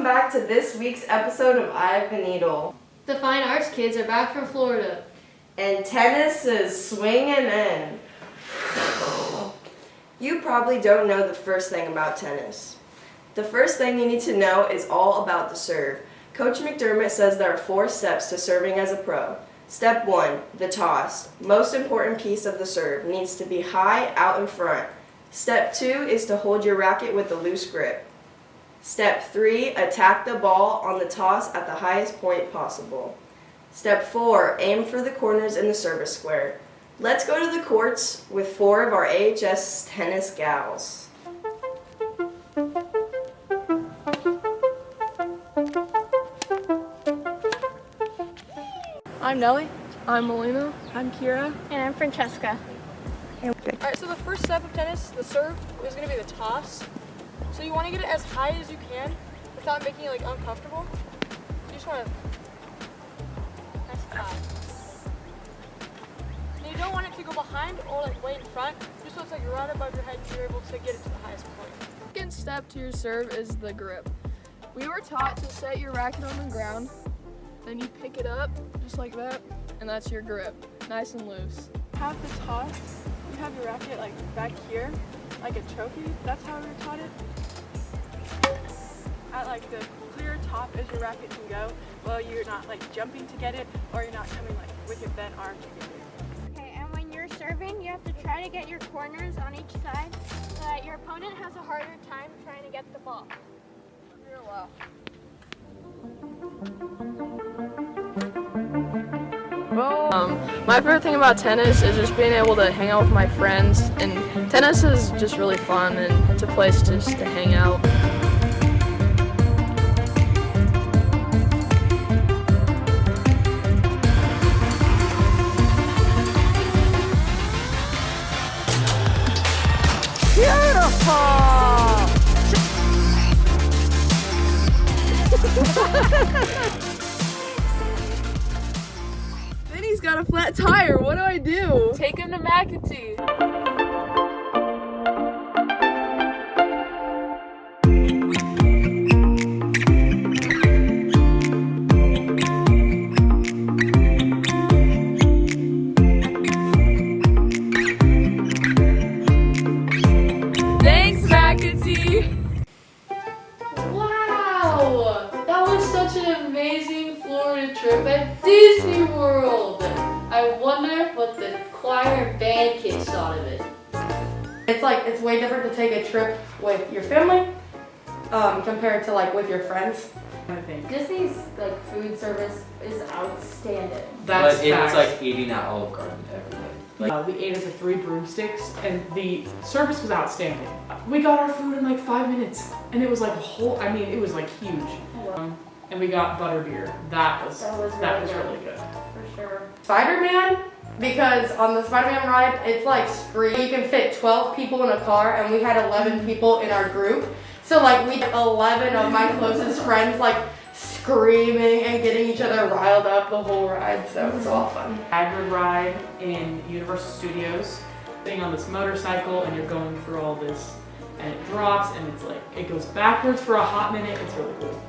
Welcome back to this week's episode of Eye of the Needle. The fine arts kids are back from Florida. And tennis is swinging in. You probably don't know the first thing about tennis. The first thing you need to know is all about the serve. Coach McDermott says there are 4 steps to serving as a pro. Step 1, the toss. Most important piece of the serve needs to be high out in front. Step 2 is to hold your racket with a loose grip. Step 3, attack the ball on the toss at the highest point possible. Step 4, aim for the corners in the service square. Let's go to the courts with 4 of our AHS tennis gals. I'm Nellie. I'm Melina. I'm Kira. And I'm Francesca. Alright, so the first step of tennis, the serve, is going to be the toss. So you want to get it as high as you can without making it like uncomfortable. You just want to nice and high. And you don't want it to go behind or like way in front, just so it's like right above your head and you're able to get it to the highest point. Second step to your serve is the grip. We were taught to set your racket on the ground, then you pick it up just like that, and that's your grip, nice and loose. Have the toss, you have your racket like back here, like a trophy. That's how we were taught it. At like the clear top as your racket can go, well you're not like jumping to get it, or you're not coming like with your bent arm to get it. Okay, and when you're serving, you have to try to get your corners on each side so that your opponent has a harder time trying to get the ball. Real low. My favorite thing about tennis is just being able to hang out with my friends, and tennis is just really fun and it's a place just to hang out. Then he's got a flat tire. What do I do? Take him to McAtee. Thanks, McAtee. Wow, that was such an amazing Florida trip at Disney World. I wonder what the choir and band kids thought of it. It's way different to take a trip with your family compared to like with your friends. I think. Disney's like food service is outstanding. That's But it's facts. like eating at Olive Garden every day. Like, We ate at the 3 broomsticks and the service was outstanding. We got our food in like 5 minutes and it was like it was like huge. And we got butterbeer. That was really good. For sure. Spider-Man, because on the Spider-Man ride, it's like screen. You can fit 12 people in a car, and we had 11 people in our group. So like we had 11 of my closest friends like screaming and getting each other riled up the whole ride. So it was all fun. Hagrid ride in Universal Studios. Being on this motorcycle and you're going through all this and it drops and it's like it goes backwards for a hot minute. It's really cool.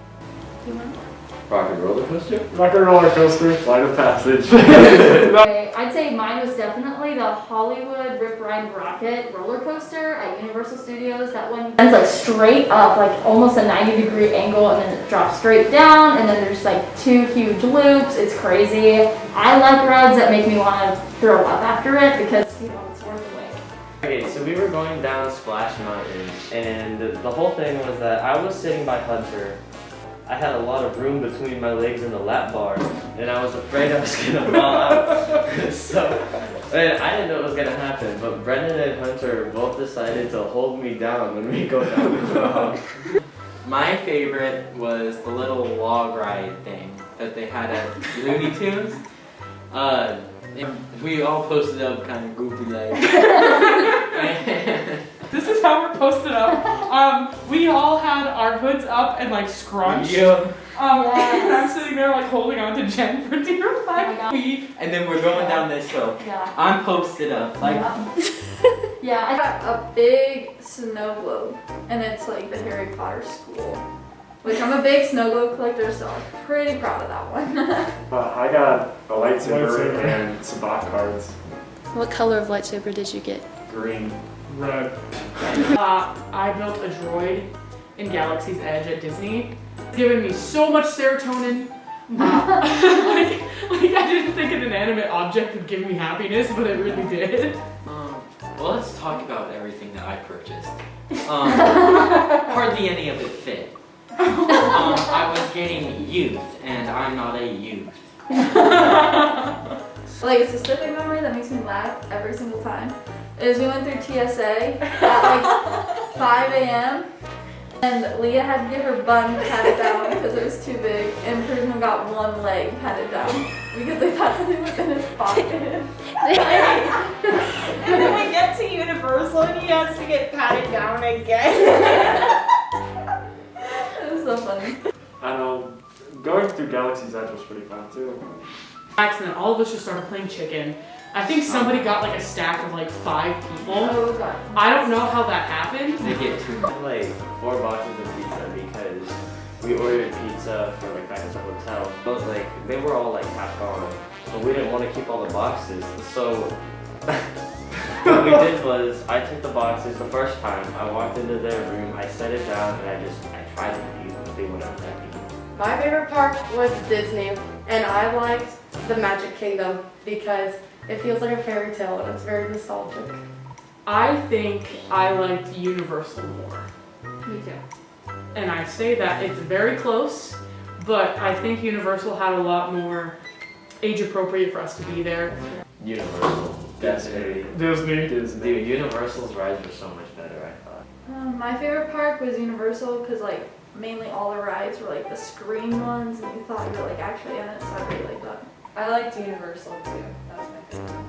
rocket roller coaster? Rocket roller coaster, flight of passage. Okay, I'd say mine was definitely the Hollywood Rip Ride Rocket roller coaster at Universal Studios. That one ends like straight up, like almost a 90-degree angle, and then it drops straight down, and then there's like 2 huge loops. It's crazy. I like rides that make me want to throw up after it because, you know, it's worth the wait. Okay, so we were going down Splash Mountain, and the whole thing was that I was sitting by Hunter. I had a lot of room between my legs and the lap bar, and I was afraid I was gonna fall out. So, and I didn't know what was gonna happen, but Brendan and Hunter both decided to hold me down when we go down the drop. My favorite was the little log ride thing that they had at Looney Tunes. And we all posted up kind of goofy like. This is how we're posted up. We all had our hoods up and like scrunched. Yeah. And I'm sitting there like holding on to Jen for dear life. And then we're going down this hill. Yeah. I'm posted up. Like, Yeah, I got A big snow globe, and it's like the Harry Potter school. which I'm a big snow globe collector, so I'm pretty proud of that one. I got a lightsaber and some bot cards. What color of lightsaber did you get? Green. Red. I built a droid in Galaxy's Edge at Disney. It's given me so much serotonin. Like I didn't think an inanimate object would give me happiness, but it really did. Well, let's talk about everything that I purchased. Hardly any of it fit. I was getting youth, and I'm not a youth. Like a specific memory that makes me laugh every single time is we went through TSA at like 5 a.m. and Leah had to get her bun patted down because it was too big, and Prism got one leg patted down because they thought something was in his pocket. And then we get to Universal and he has to get patted down again. It was so funny. I know, going through Galaxy's Edge was pretty fun too. Accident, all of us just started playing chicken. I think somebody got like a stack of like 5 people. Oh god. I don't know how that happened. They get too much. Like 4 boxes of pizza because we ordered pizza for like back at the hotel. But like they were all like half gone, but we didn't want to keep all the boxes. So what we did was I took the boxes the first time. I walked into their room, I set it down, and I tried to eat, but they wouldn't let me. My favorite park was Disney, and I liked the Magic Kingdom because it feels like a fairy tale and it's very nostalgic. I think I liked Universal more. Me too. And I say that it's very close, but I think Universal had a lot more age appropriate for us to be there. Universal. Disney. Disney. Dude, Universal's rides were so much better, I thought. My favorite park was Universal because like mainly all the rides were like the screen ones and you thought you were like actually in it, so I really liked that. I liked Universal too. That was my favorite.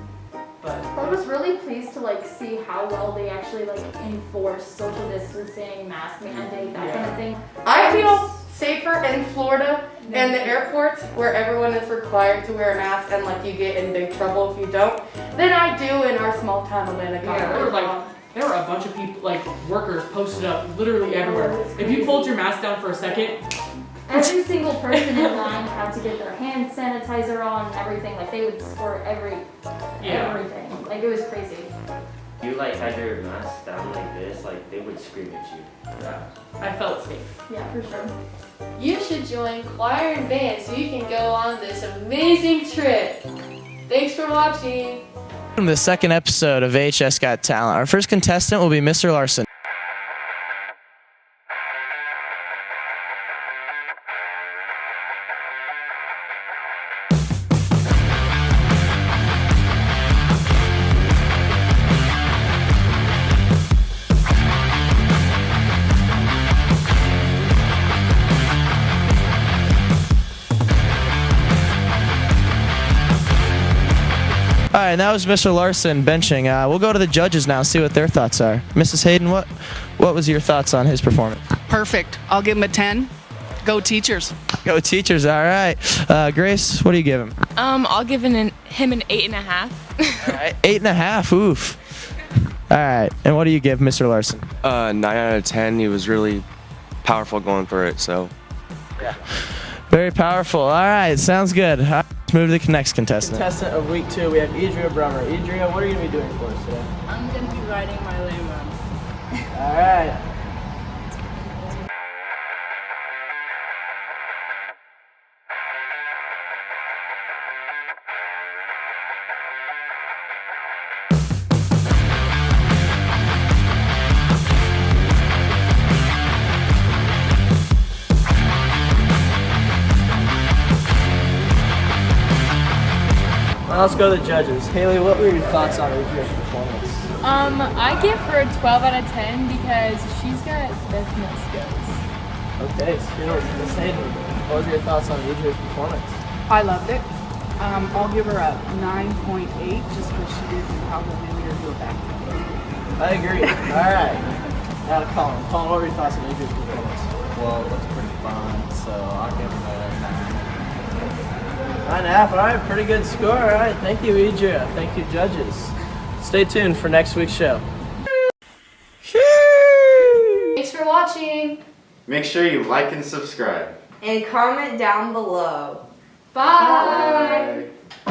But I was really pleased to like see how well they actually like enforce social distancing, mask mandate, that kind of thing. I feel safer in Florida and the airports where everyone is required to wear a mask and like you get in big trouble if you don't than I do in our small town Atlanta. there were a bunch of people, like workers, posted up literally everywhere. If you pulled your mask down for a second, Every single person in line had to get their hand sanitizer on and everything. Like they would squirt everything. Like it was crazy. You like had your mask down like this, like they would scream at you. Yeah, I felt safe. Yeah, for sure. You should join choir and band so you can go on this amazing trip. Thanks for watching. The second episode of VHS Got Talent. Our first contestant will be Mr. Larson. All right, that was Mr. Larson benching. We'll go to the judges now, see what their thoughts are. Mrs. Hayden, what was your thoughts on his performance? Perfect. I'll give him a 10. Go Teachers. Go Teachers, all right. Grace, what do you give him? I'll give him an 8.5. All right, 8.5, oof. All right, and what do you give Mr. Larson? 9 out of 10. He was really powerful going through it, so. Yeah. Very powerful. All right, sounds good. All right, let's move to the next contestant. Contestant of week 2, we have Idria Brummer. Idria, what are you going to be doing for us today? I'm going to be riding my limo. All right. Now let's go to the judges. Haley, what were your thoughts on Idria's performance? I give her a 12 out of 10 because she's got definite skills. Okay, skills. Miss Hayden, what was your thoughts on Idria's performance? I loved it. I'll give her a 9.8 just because she didn't probably do it back. I agree. All right. Now to Colin. Colin, what were your thoughts on Idria's performance? Well, it was pretty fun, so I'll give it a 9.5. All right, pretty good score. All right, thank you, Idria. Thank you, judges. Stay tuned for next week's show. Thanks for watching. Make sure you like and subscribe. And comment down below. Bye. Bye.